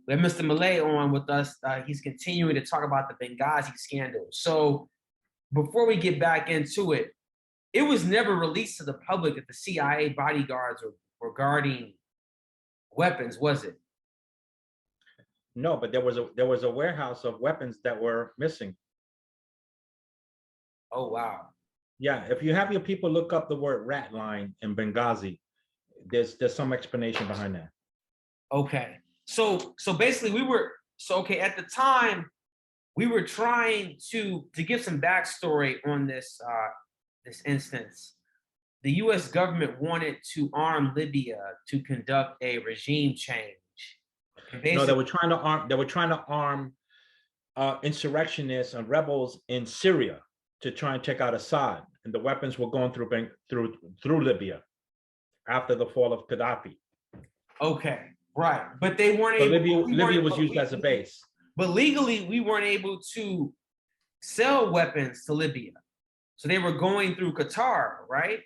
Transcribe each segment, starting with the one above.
We have Mr. Mele on with us. He's continuing to talk about the Benghazi scandal. So before we get back into it, it was never released to the public that the CIA bodyguards were guarding weapons, was it? No, but there was a warehouse of weapons that were missing. Oh, wow. Yeah, if you have your people look up the word rat line in Benghazi, there's some explanation behind that. Okay. So basically okay, at the time we were trying to give some backstory on this instance. The US government wanted to arm Libya to conduct a regime change. And No, they basically, were trying to arm. They were trying to arm insurrectionists and rebels in Syria to try and take out Assad, and the weapons were going through Libya after the fall of Gaddafi. okay, right. But they weren't So able, Libya was used as a base. but legally we weren't able to sell weapons to Libya. So they were going through Qatar, right?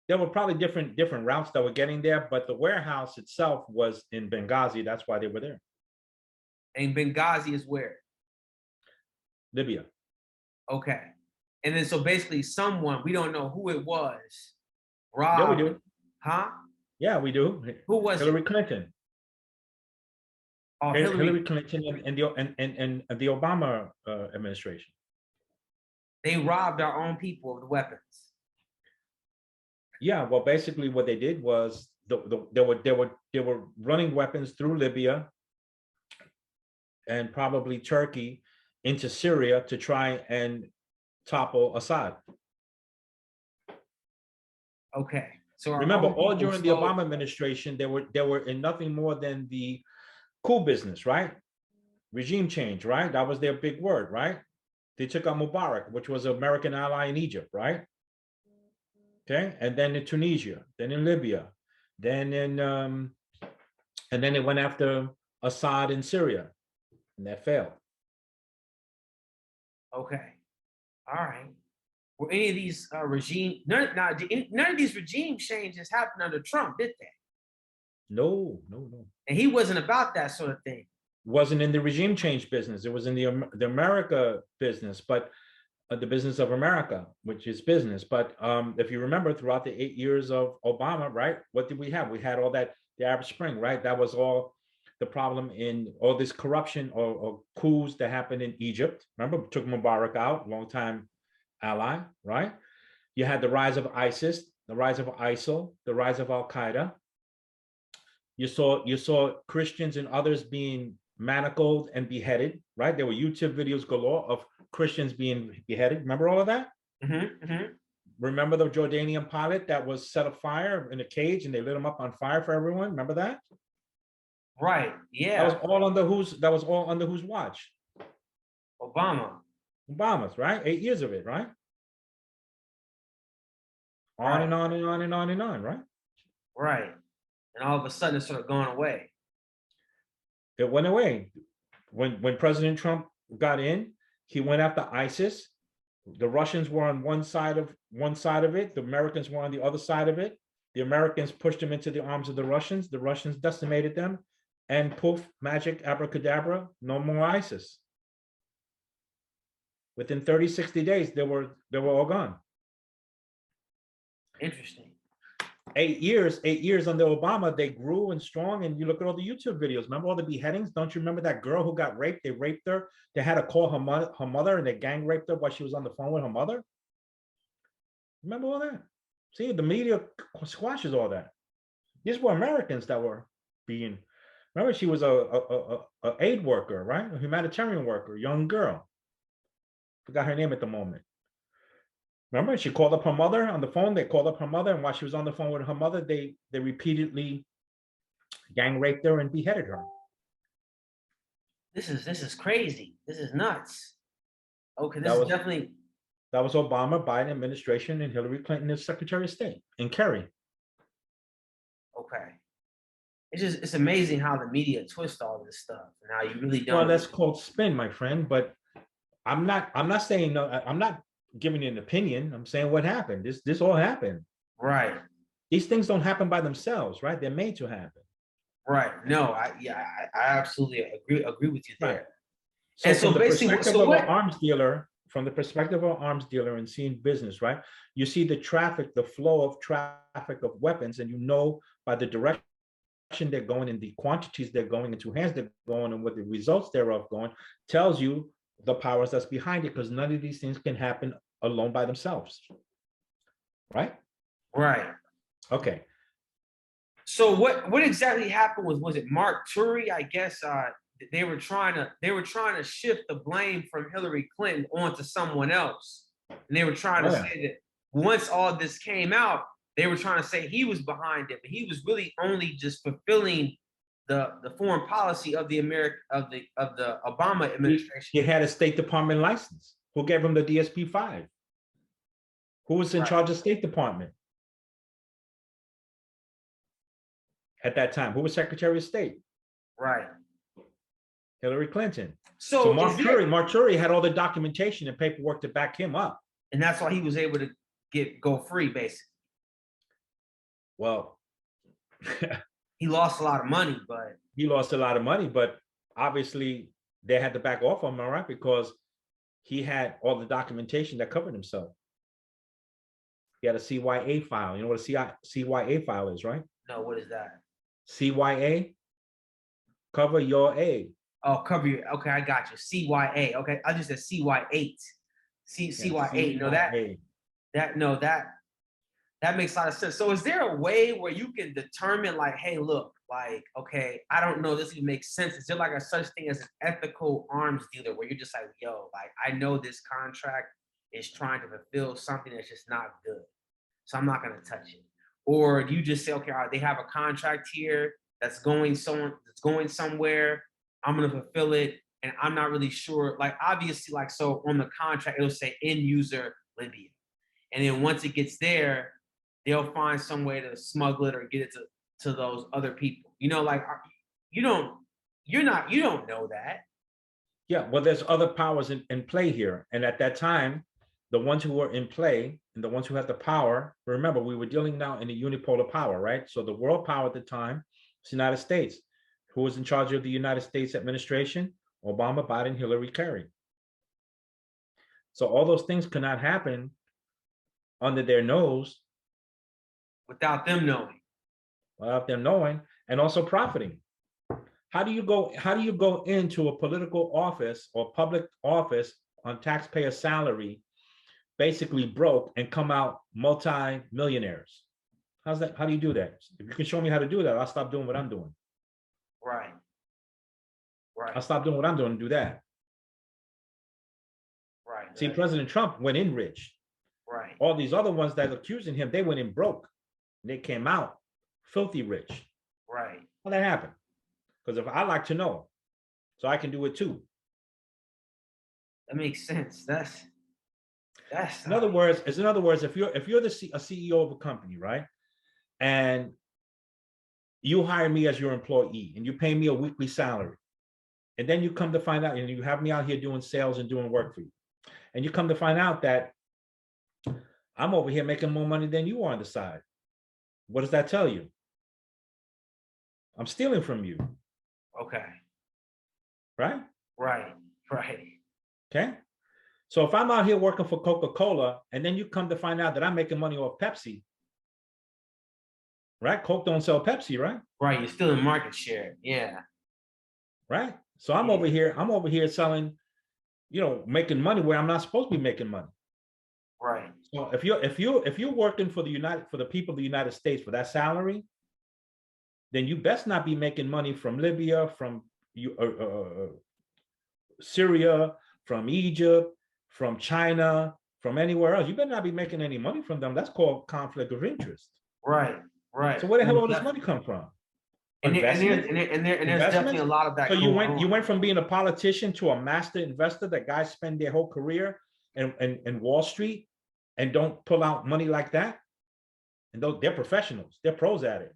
There were probably different routes that were getting there, but the warehouse itself was in Benghazi. That's why they were there. And Benghazi is where? Libya. Okay. And then so basically someone, we don't know who it was, Yeah, we robbed. do. Huh? Yeah, we do. Who was Hillary it? Clinton. Oh, Hillary Clinton and the Obama administration. They robbed our own people of the weapons. Yeah, well, basically what they did was they were running weapons through Libya and probably Turkey into Syria to try and topple Assad. Okay. So remember, all during the Obama administration, they were in nothing more than the coup business, right? Regime change, right? That was their big word, right? They took out Mubarak, which was an American ally in Egypt, right? Okay, and then in Tunisia, then in Libya, then in and then they went after Assad in Syria, and that failed. Okay, all right. Were any of these none of these regime changes happened under Trump, did they? No. And he wasn't about that sort of thing. Wasn't in the regime change business. It was in the America business, but the business of America, which is business. But if you remember, throughout the 8 years of Obama, right, what did we have? We had all that, the Arab Spring, right? That was all the problem in all this corruption or coups that happened in Egypt. Remember, took Mubarak out, longtime ally, right? You had the rise of ISIS, the rise of ISIL, the rise of Al Qaeda. You saw Christians and others being manacled and beheaded, right? There were YouTube videos galore of Christians being beheaded. Remember all of that? Mm-hmm, mm-hmm. Remember the Jordanian pilot that was set afire in a cage and they lit him up on fire for everyone? Remember that? Right. Yeah. That was all under whose watch? Obama's, right? 8 years of it, right? On and on and on and on and on, right? Right. And all of a sudden it's sort of gone away. It went away. When President Trump got in, he went after ISIS. The Russians were on one side of it. The Americans were on the other side of it. The Americans pushed them into the arms of the Russians. The Russians decimated them, and poof, magic, abracadabra, no more ISIS. Within 30, 60 days, they were all gone. Interesting. 8 years under Obama, they grew and strong. And you look at all the YouTube videos. Remember all the beheadings? Don't you remember that girl who got raped? They raped her. They had to call her mother, and they gang raped her while she was on the phone with her mother. Remember all that? See, the media squashes all that. These were Americans that were being. Remember, she was a aid worker, right? A humanitarian worker, young girl. Forgot her name at the moment. Remember, she called up her mother on the phone. They called up her mother, and while she was on the phone with her mother, they repeatedly gang raped her and beheaded her. This is crazy. This is nuts. Okay, that was Obama, Biden administration, and Hillary Clinton as Secretary of State, and Kerry. Okay. It's amazing how the media twists all this stuff and how you really don't. Well, that's called spin, my friend. But I'm not saying no. I'm not giving you an opinion. I'm saying what happened. This all happened. Right. These things don't happen by themselves, right? They're made to happen. Right. No, I absolutely agree with you Right. there. So And from so the basically, perspective so of an what? arms dealer, from the perspective of an arms dealer and seeing business, right? You see the traffic, the flow of traffic of weapons, and you know by the direction they're going and the quantities they're going into hands they're going and what the results thereof going tells you the powers that's behind it, because none of these things can happen alone by themselves, right? Right. Okay. So what exactly happened was it Mark Turi? I guess they were trying to shift the blame from Hillary Clinton onto someone else, and they were trying Oh to yeah. say that once all this came out, they were trying to say he was behind it, but he was really only just fulfilling the foreign policy of the Obama administration. He had a State Department license. Who gave him the DSP-5? Who was in Right. charge of State Department at that time? Who was Secretary of State? Right. Hillary Clinton. So So is Mark Turi had all the documentation and paperwork to back him up. and that's why he was able to go free, basically. Well, He lost a lot of money, but he lost a lot of money, but obviously they had to back off on him, all right, because he had all the documentation that covered himself. He had a CYA file. You know what a CYA file is, right? no, what is that? CYA, cover your A. Oh, cover your. Okay, I got you. CYA. Okay, I just said CY8. Yeah, CY8. No, CYA. that makes a lot of sense. So, is there a way where you can determine, like, hey, look, like, okay, I don't know, this even makes sense. Is there like a such thing as an ethical arms dealer where you're just like, yo, like, I know this contract is trying to fulfill something that's just not good, so I'm not gonna touch it. Or do you just say, okay, all right, they have a contract here that's going somewhere. I'm gonna fulfill it, and I'm not really sure. Like obviously, like so on the contract, it'll say end user Libya, and then once it gets there, they'll find some way to smuggle it or get it to those other people. You know, like you don't you don't know that. Yeah, well, there's other powers in play here. And at that time, the ones who were in play and the ones who had the power, remember, we were dealing now in a unipolar power, right? So the world power at the time was the United States. Who was in charge of the United States administration? Obama, Biden, Hillary, Kerry. So all those things could not happen under their nose Without them knowing. without them knowing and also profiting. How do you go into a political office or public office on taxpayer salary, basically broke, and come out multi-millionaires? How do you do that? If you can show me how to do that, I'll stop doing what I'm doing. Right. Right. I'll stop doing what I'm doing and do that. Right. See, President Trump went in rich. Right. All these other ones that are accusing him, they went in broke. They came out filthy rich. Right. How that happened? Because if I like to know, so I can do it too. That makes sense. That's in other words, if you're a CEO of a company, right, and you hire me as your employee and you pay me a weekly salary, and then you come to find out, and you have me out here doing sales and doing work for you, and you come to find out that I'm over here making more money than you are on the side. What does that tell you? I'm stealing from you. okay. Right? Right. Right. Okay. So if I'm out here working for Coca-Cola and then you come to find out that I'm making money off Pepsi, right? Coke don't sell Pepsi, right? Right. You're still in market share. Yeah. Right. So I'm over here selling, making money where I'm not supposed to be making money. Right. So if you're working for the people of the United States for that salary, then you best not be making money from Libya, from Syria, from Egypt, from China, from anywhere else. You better not be making any money from them. That's called conflict of interest. Right. Right. So where the hell all this money come from? And there's definitely a lot of that. So you went from being a politician to a master investor that guys spend their whole career in Wall Street and don't pull out money like that. And they're professionals. They're pros at it.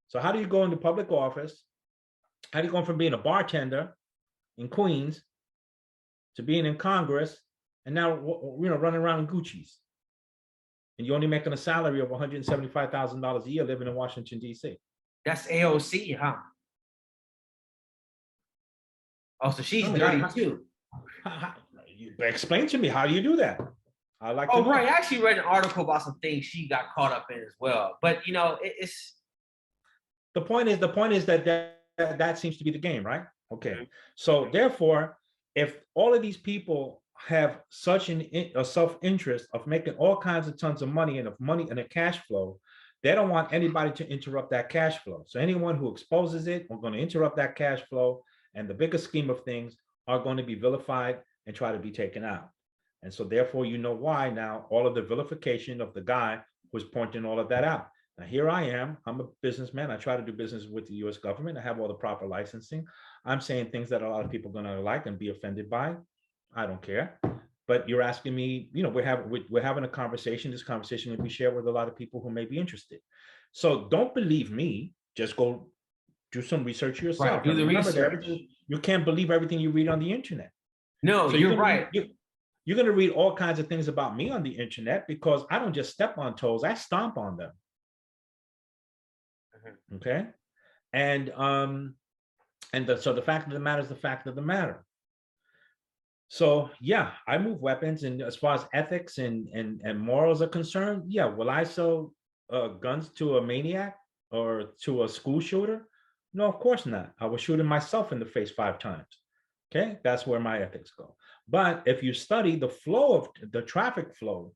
So how do you go into public office? How do you go from being a bartender in Queens to being in Congress and now running around in Gucci's? and you're only making a salary of $175,000 a year living in Washington, D.C. That's AOC, huh? Oh, so she's I mean, dirty too. explain to me, how do you do that? I'd like to Oh, know. right. I actually read an article about some things she got caught up in as well. But you know, it's The point is that seems to be the game, right? Okay. So therefore, if all of these people have such a self-interest of making all kinds of tons of money and a cash flow, they don't want anybody to interrupt that cash flow. So anyone who exposes it are going to interrupt that cash flow, and the bigger scheme of things are going to be vilified and try to be taken out. And so therefore, you know why now all of the vilification of the guy was pointing all of that out. Now, here I am. I'm a businessman. I try to do business with the US government. I have all the proper licensing. I'm saying things that a lot of people are going to like and be offended by. I don't care. But you're asking me, we're having a conversation. This conversation will be shared with a lot of people who may be interested. So don't believe me. Just go do some research yourself. right. Do the research. You can't believe everything you read on the internet. No, So you're right. You're going to read all kinds of things about me on the internet because I don't just step on toes. I stomp on them. Okay. And so the fact of the matter is the fact of the matter. So yeah, I move weapons, and as far as ethics and morals are concerned, yeah, will I sell guns to a maniac or to a school shooter? No, of course not. I was shooting myself in the face 5 times. Okay, that's where my ethics go. But if you study the flow of the traffic flow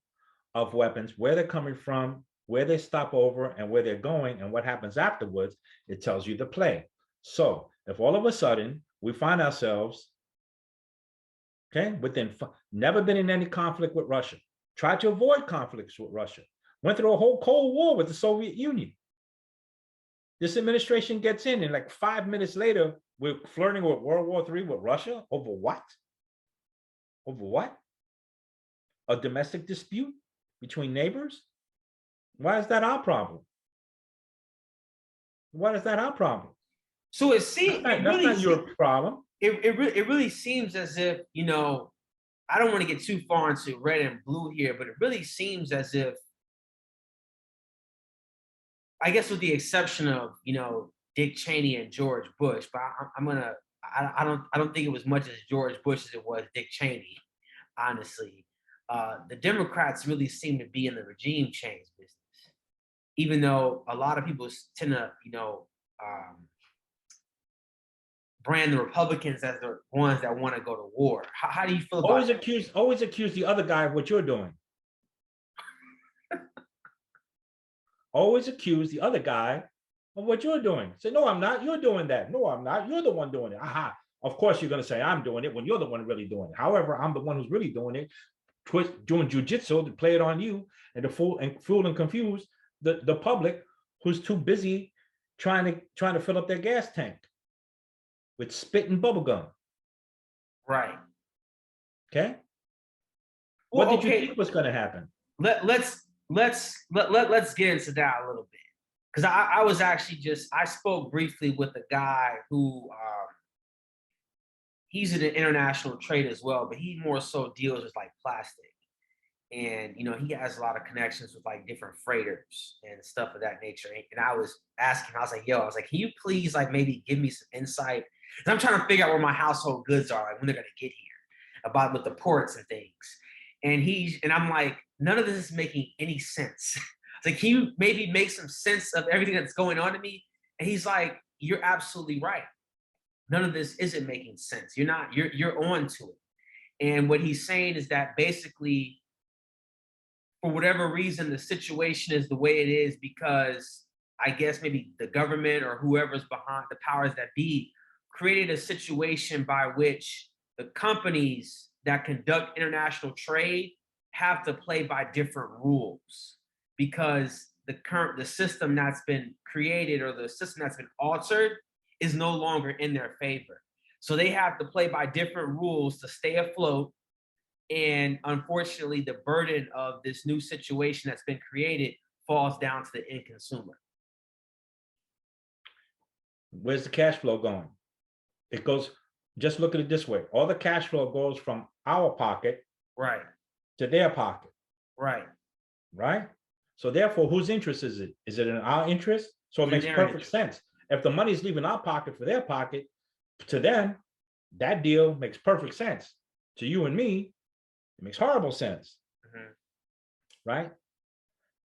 of weapons, where they're coming from, where they stop over, and where they're going, and what happens afterwards, it tells you the play. So if all of a sudden we find ourselves, okay, never been in any conflict with Russia, tried to avoid conflicts with Russia, went through a whole Cold War with the Soviet Union. This administration gets in, and like 5 minutes later, we're flirting with World War III with Russia over what? Over what? A domestic dispute between neighbors? Why is that our problem? Why is that our problem? So it seems that's not your problem. It really seems as if, you know, I don't want to get too far into red and blue here, but it really seems as if, I guess with the exception of, you know, Dick Cheney and George Bush, but I don't think it was much as George Bush as it was Dick Cheney, honestly. The Democrats really seem to be in the regime change business, even though a lot of people tend to, you know, brand the Republicans as the ones that want to go to war. How do you feel about always accuse the other guy of what you're doing? Always accuse the other guy of what you're doing. Say, no, I'm not. You're doing that. No, I'm not. You're the one doing it. Aha. Of course, you're going to say I'm doing it when you're the one really doing it. However, I'm the one who's really doing it, doing jujitsu to play it on you and to fool and confuse the public who's too busy trying to fill up their gas tank with spit and bubble gum. Right. Okay. Well, what did you think was going to happen? Let's get into that a little bit, because I was actually I spoke briefly with a guy who he's in the international trade as well, but he more so deals with like plastic, and you know he has a lot of connections with like different freighters and stuff of that nature. And I was asking, I was like, can you please like maybe give me some insight? Because I'm trying to figure out where my household goods are, like when they're gonna get here, about with the ports and things. And I'm like, none of this is making any sense. Like, can you maybe make some sense of everything that's going on to me? And he's like, you're absolutely right. None of this isn't making sense. You're on to it. And what he's saying is that basically, for whatever reason, the situation is the way it is because I guess maybe the government or whoever's behind the powers that be created a situation by which the companies that conduct international trade have to play by different rules because the system that's been created or the system that's been altered is no longer in their favor. So they have to play by different rules to stay afloat. And unfortunately, the burden of this new situation that's been created falls down to the end consumer. Where's the cash flow going? It goes, just look at it this way. All the cash flow goes from our pocket right to their pocket. Right. right? So therefore, whose interest is it? Is it in our interest? So it It's in makes their perfect interest. sense. If the money's leaving our pocket for their pocket, to them, that deal makes perfect sense. To you and me, it makes horrible sense, Mhm. right?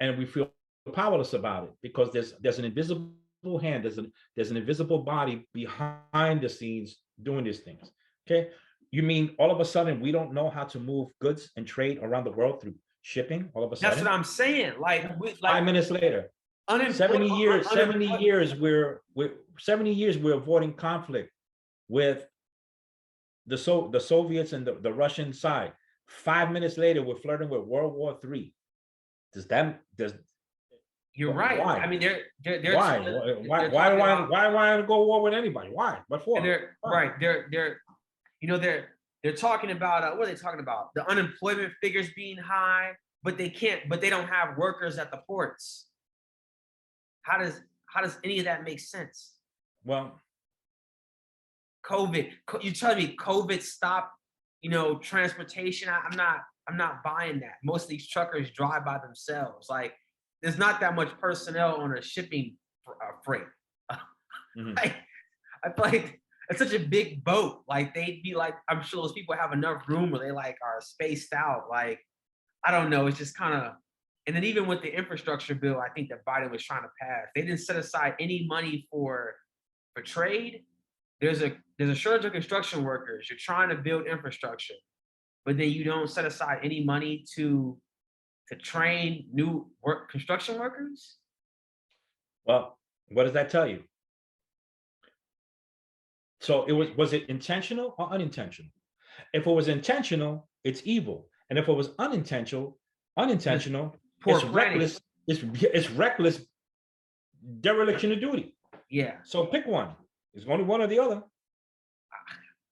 And we feel powerless about it because there's an invisible hand, there's an invisible body behind the scenes doing these things. Okay. You mean all of a sudden we don't know how to move goods and trade around the world through shipping all of a That's what sudden? I'm saying. Like, like 5 minutes later, unemployed, 70 years, 70 unemployed. years, we're 70 years we're avoiding conflict with the Soviets and the Russian side. 5 minutes later, we're flirting with World War III. Does You're right. I why? mean, they're Why? they're talking about, Why do I go to war with anybody? Why? What and for? they're Why? right. They're you know they're talking about what are they talking about? The unemployment figures being high, but they can't. But they don't have workers at the ports. How does how does any of that make sense? Well, COVID. You telling me COVID stopped, transportation? I'm not buying that. Most of these truckers drive by themselves. Like, there's not that much personnel on a shipping freight. mhm. Like, I feel like it's such a big boat. Like, they'd be like, I'm sure those people have enough room where they like are spaced out. Like, I don't know. It's just kind of, and then even with the infrastructure bill, I think that Biden was trying to pass, they didn't set aside any money for trade. There's a shortage of construction workers. You're trying to build infrastructure, but then you don't set aside any money to train new construction workers. Well, what does that tell you? So was it intentional or unintentional? If it was intentional, it's evil. And if it was Just unintentional, poor it's planning. reckless, it's reckless dereliction of duty. Yeah, So pick one. It's only one or the other.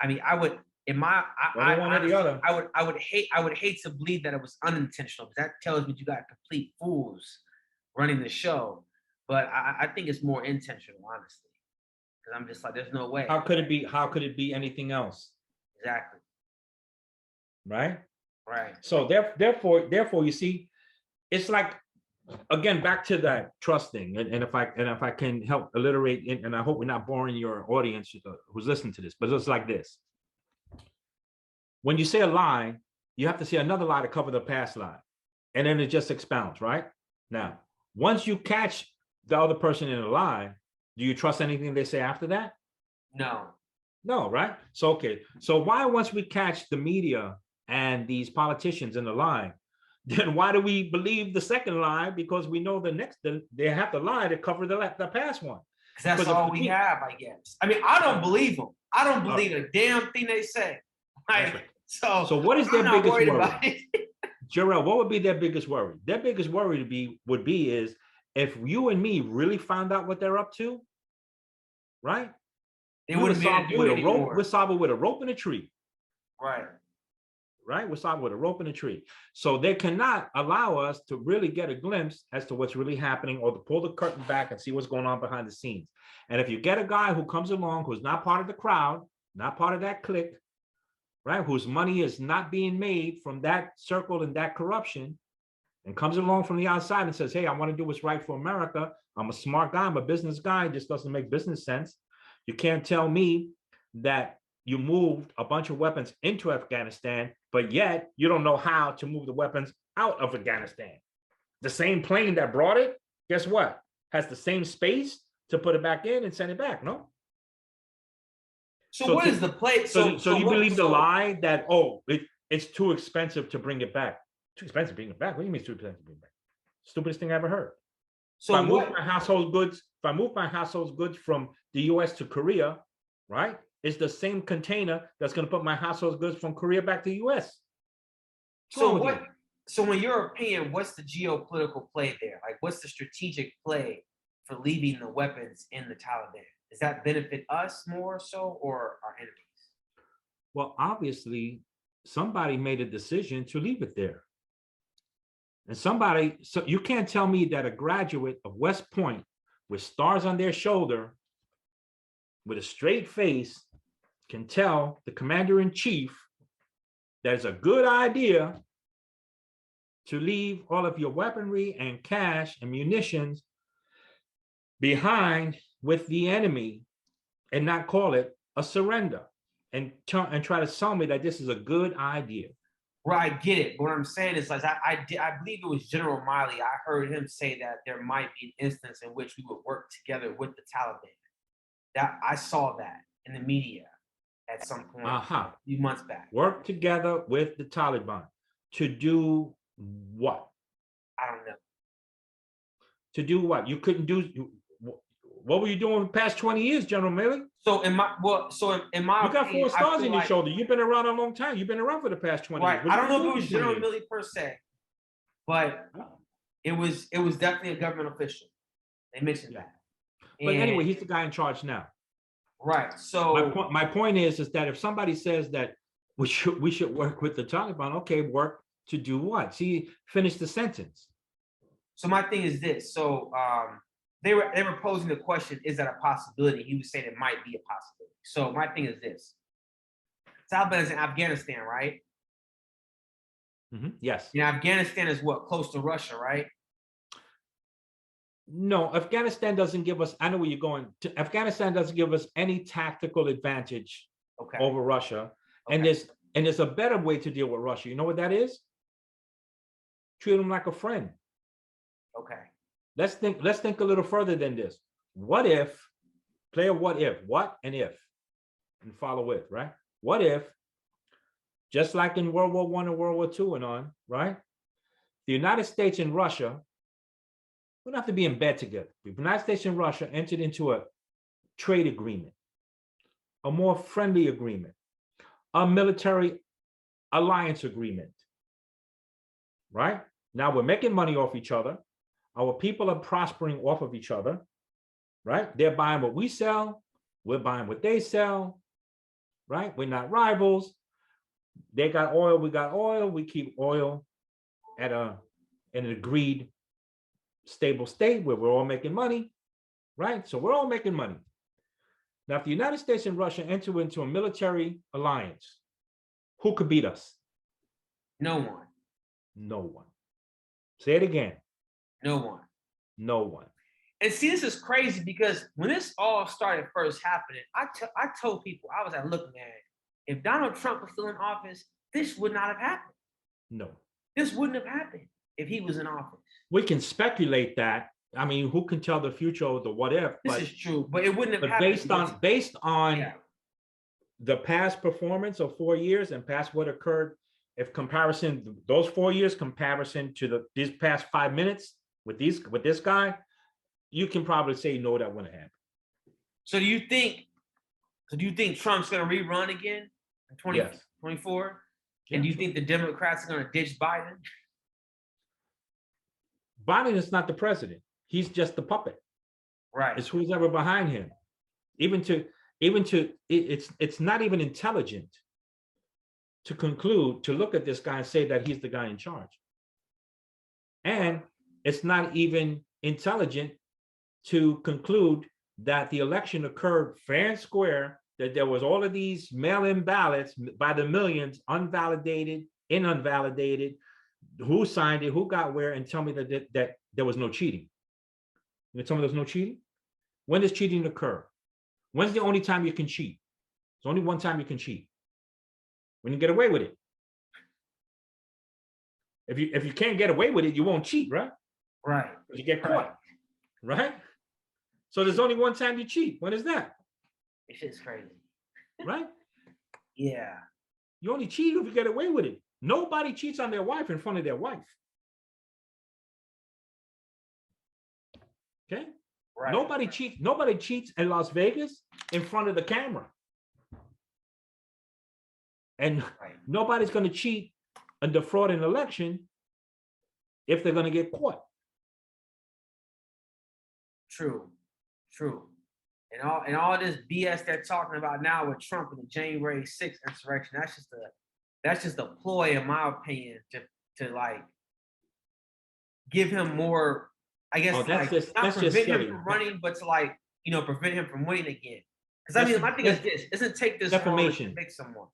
I mean, I would in my Only I one or the honestly other. I would hate to believe that it was unintentional, because that tells me you got complete fools running the show. But I think it's more intentional, honestly, because I'm just like, there's no way. How could it be? How could it be anything else? Exactly. Right. Right. So therefore, you see, it's like, again, back to that trust thing. And if I can help alliterate, and I hope we're not boring your audience who's listening to this, but it's like this. When you say a lie, you have to say another lie to cover the past lie. And then it just expounds, right? Now, once you catch the other person in a lie, do you trust anything they say after that? No. No, right? So, okay. So why, once we catch the media and these politicians in the lie, then why do we believe the second lie? Because we know they have to lie to cover the past one. Because that's Because if all we we keep, have, I guess. I mean, I don't believe them. I don't oh, believe a damn thing they say. that's right. Like, so So what is I'm their not biggest worried worry? about it. Jarrell, what would be their biggest worry? Their biggest worry would be is if you and me really found out what they're up to, right? They We would wouldn't be able solve to it do with it a rope. We'll anymore. solve it with a rope and a tree. Right. Right? We're solving with a rope and a tree. So they cannot allow us to really get a glimpse as to what's really happening, or to pull the curtain back and see what's going on behind the scenes. And if you get a guy who comes along who's not part of the crowd, not part of that clique, right, whose money is not being made from that circle and that corruption, and comes along from the outside and says, hey, I want to do what's right for America. I'm a smart guy. I'm a business guy. It just doesn't make business sense. You can't tell me that you moved a bunch of weapons into Afghanistan, but yet you don't know how to move the weapons out of Afghanistan. The same plane that brought it, guess what? Has the same space to put it back in and send it back, no? So So what is to, the play? so you What? believe the So lie that, it's too expensive to bring it back. Too expensive to bring it back? What do you mean it's too expensive to bring it back? Stupidest thing I ever heard. If I so move what? my household goods, if I move my household goods from the US to Korea, right? It's the same container that's going to put my household goods from Korea back to the US. What's wrong So with you? what? So in your opinion, what's the geopolitical play there? Like, what's the strategic play for leaving the weapons in the Taliban? Does that benefit us more so, or our enemies? Well, obviously, somebody made a decision to leave it there. And so you can't tell me that a graduate of West Point with stars on their shoulder, with a straight face, can tell the commander in chief that it's a good idea to leave all of your weaponry and cash and munitions behind with the enemy and not call it a surrender and try to tell me that this is a good idea. Right, I get it. But what I'm saying is, like, I believe it was General Miley. I heard him say that there might be an instance in which we would work together with the Taliban. That I saw that in the media at some point a few months back. Work together with the Taliban to do what? I don't know. To do what? You couldn't do. What were you doing for the past 20 years, General Mele? So in my you got opinion, 4 stars in your shoulder. You've been around a long time. You've been around for the past 20 years. I don't know if it was General Mele per se, but it was definitely a government official. They mentioned that. But anyway, he's the guy in charge now. Right. So my point is that if somebody says that we should work with the Taliban, okay, work to do what? See, finish the sentence. So my thing is this. So they were posing the question, is that a possibility? He was saying it might be a possibility. So my thing is this. Taliban is in Afghanistan, right? Yes. And Afghanistan is what? Close to Russia, right? No, Afghanistan doesn't give us, I know where you're going. Afghanistan doesn't give us any tactical advantage over Russia. Okay. And there's a better way to deal with Russia. You know what that is? Treat them like a friend. Okay. Let's think a little further than this. What if, play a what if, what and if, and follow it, right? What if, just like in World War I and World War II and on, right? The United States and Russia, we don't have to be in bed together. The United States and Russia entered into a trade agreement, a more friendly agreement, a military alliance agreement, right? Now we're making money off each other. Our people are prospering off of each other, right? They're buying what we sell. We're buying what they sell, right? We're not rivals. They got oil, we got oil. We keep oil at an agreed stable state where we're all making money, right? So we're all making money. Now, if the United States and Russia enter into a military alliance, who could beat us? No one. No one. Say it again. No one. No one. And see, this is crazy because when this all started first happening, I told people, I was like, look, man, if Donald Trump was still in office, this would not have happened. No. This wouldn't have happened if he was in office. We can speculate that. I mean, who can tell the future or the what if? This is true, but it wouldn't have happened. Based on the past performance of 4 years and past what occurred, if comparison, those 4 years comparison to these past 5 minutes with this guy, you can probably say no, that wouldn't happen. So do you think Trump's going to rerun again in 2024? And do you think the Democrats are going to ditch Biden? Biden is not the president. He's just the puppet. Right. It's who's ever behind him. It's not even intelligent to look at this guy and say that he's the guy in charge. And it's not even intelligent to conclude that the election occurred fair and square, that there was all of these mail-in ballots by the millions, unvalidated, unvalidated, who signed it, who got where, and tell me that there was no cheating. You tell me there's no cheating? When does cheating occur? When's the only time you can cheat? There's only one time you can cheat. When you get away with it. If you can't get away with it, you won't cheat, right? Right. You get caught, right? So there's only one time you cheat. When is that? It's just crazy. Right? Yeah. You only cheat if you get away with it. Nobody cheats on their wife in front of their wife. Okay? Right. Nobody cheats in Las Vegas in front of the camera. And nobody's going to cheat and defraud an election if they're going to get caught. True. And all this BS they're talking about now with Trump and the January 6th insurrection, that's just a ploy, in my opinion, to like give him more, I guess, not prevent him from running, but to like, prevent him from winning again. Because I mean, my thing is this: it doesn't take this long to convict someone.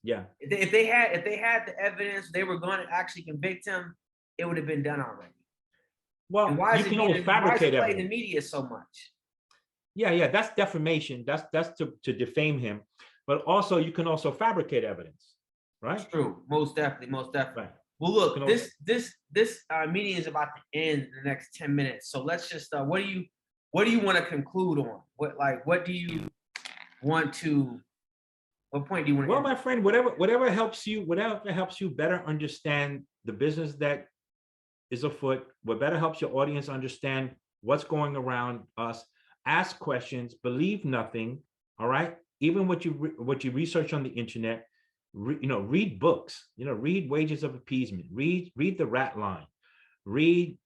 Yeah. If they had the evidence, they were going to actually convict him. it would have been done already. And Well, why you is it can always being, why is fabricate it played in the evidence. media so much? Yeah, that's defamation. That's to defame him. But also, you can also fabricate evidence, right? True, most definitely, most definitely. Right. Well, You look, can also, this meeting is about to end in the next 10 minutes. So let's just what do you want to conclude on? What do you want to what point do you want to well, end? my friend, whatever helps you better understand the business that is afoot, what better helps your audience understand what's going around us. Ask questions, believe nothing. All right. Even what you research on the internet, read books, read Wages of Appeasement, read the Rat Line, read.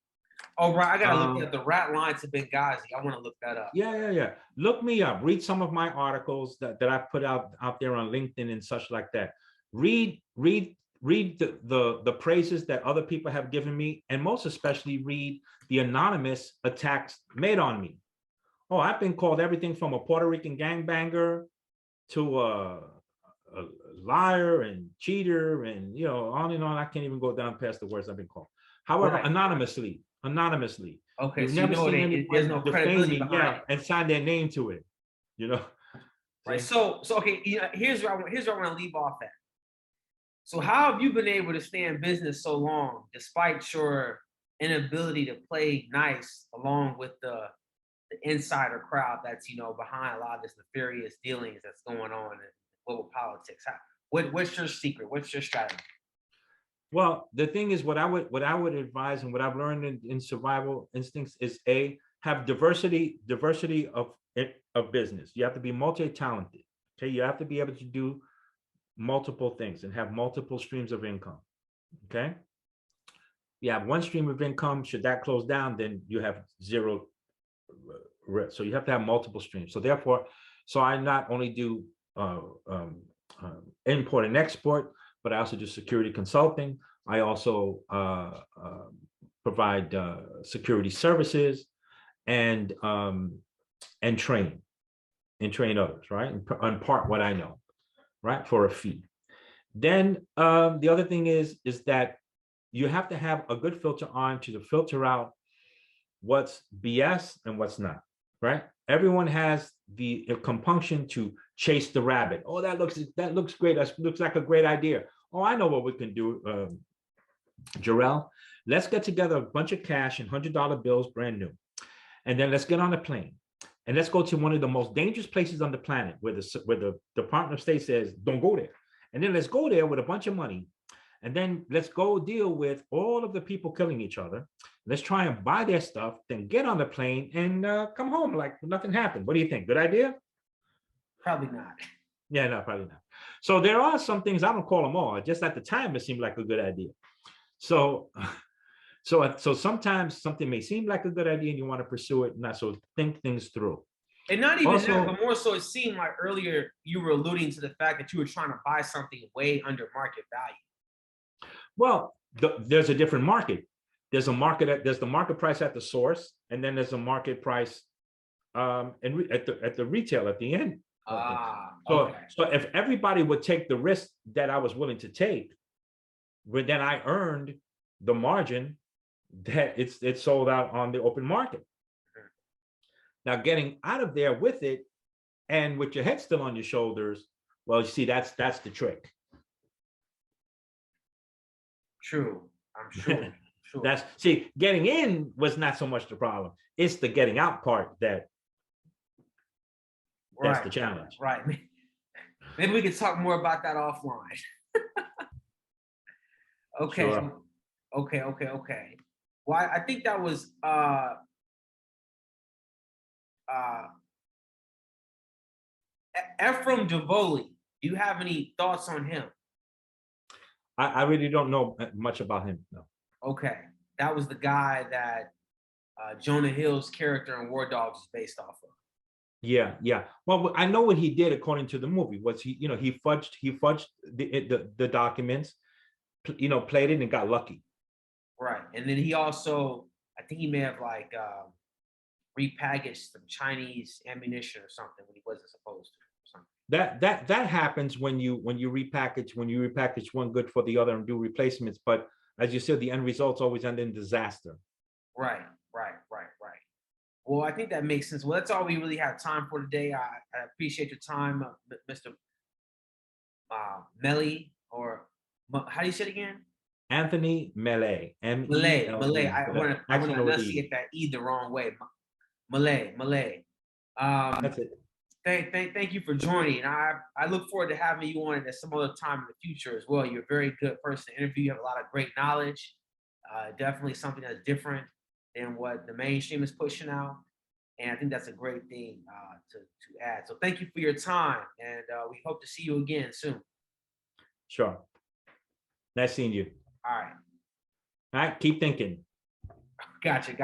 Oh, right. I gotta look at the rat line to Benghazi. I want to look that up. Yeah. Look me up. Read some of my articles that I put out there on LinkedIn and such like that. Read the praises that other people have given me, and most especially read the anonymous attacks made on me. Oh, I've been called everything from a Puerto Rican gangbanger to a liar and cheater, and on and on. I can't even go down past the words I've been called. However, Right. anonymously. Okay, You've so never seen there's anyone no defame credibility me, behind it. and sign their name to it. Right. See? So okay, here's where I want to leave off at. So how have you been able to stay in business so long despite your inability to play nice along with the insider crowd that's behind a lot of this nefarious dealings that's going on in global politics? What's your secret? What's your strategy? Well, the thing is, what I would advise, and what I've learned in survival instincts is have diversity of business. You have to be multi-talented. Okay, you have to be able to do multiple things and have multiple streams of income. Okay, you have one stream of income. Should that close down, then you have zero risk. So you have to have multiple streams. So therefore, I not only do import and export, but I also do security consulting. I also provide security services and train others, right? And impart what I know, right, for a fee. Then the other thing is that you have to have a good filter on to filter out what's BS and what's not, right? Everyone has the compunction to chase the rabbit. Oh, that looks great. That looks like a great idea. Oh, I know what we can do, Jarrell. Let's get together a bunch of cash and $100 bills, brand new, and then let's get on a plane and let's go to one of the most dangerous places on the planet, where the Department of State says don't go there, and then let's go there with a bunch of money, and then let's go deal with all of the people killing each other. Let's try and buy their stuff, then get on the plane and come home like nothing happened. What do you think? Good idea? Probably not. Yeah, no, probably not. So there are some things, I don't call them all. Just at the time, it seemed like a good idea. So sometimes something may seem like a good idea and you want to pursue it. Not so, think things through. And not even Also, that, but more so, it seemed like earlier you were alluding to the fact that you were trying to buy something way under market value. Well, there's a different market. There's the market price at the source, and then there's a market price at the retail at the end. Okay. So if everybody would take the risk that I was willing to take, but then I earned the margin that it's sold out on the open market. Now, getting out of there with it and with your head still on your shoulders, well, you see, that's the trick. True. I'm sure. Getting in was not so much the problem. It's the getting out part that's the challenge. Right. Maybe we could talk more about that offline. Okay. Sure. Okay. Well, I think that was Ephraim Davoli. Do you have any thoughts on him? I really don't know much about him. No. Okay. That was the guy that Jonah Hill's character in War Dogs is based off of. Yeah. Well, I know what he did according to the movie. Was he fudged the documents, played it and got lucky. Right. And then he also, I think he may have repackaged some Chinese ammunition or something when he wasn't supposed to. That happens when you repackage one good for the other and do replacements. But as you said, the end results always end in disaster. Right, right, right, right. Well, I think that makes sense. Well, that's all we really have time for today. I appreciate your time, Mr. Mele, or how do you say it again? Anthony Mele, Malay, Malay. Mele, with an I want accent to over the E. enunciate that E the wrong way. Malay, Malay. Um, That's it. thank you for joining. I look forward to having you on at some other time in the future as well. You're a very good person to interview. You have a lot of great knowledge. Definitely something that's different than what the mainstream is pushing out. And I think that's a great thing to add. So thank you for your time, and we hope to see you again soon. Sure. Nice seeing you. All right, All right, keep thinking. gotcha.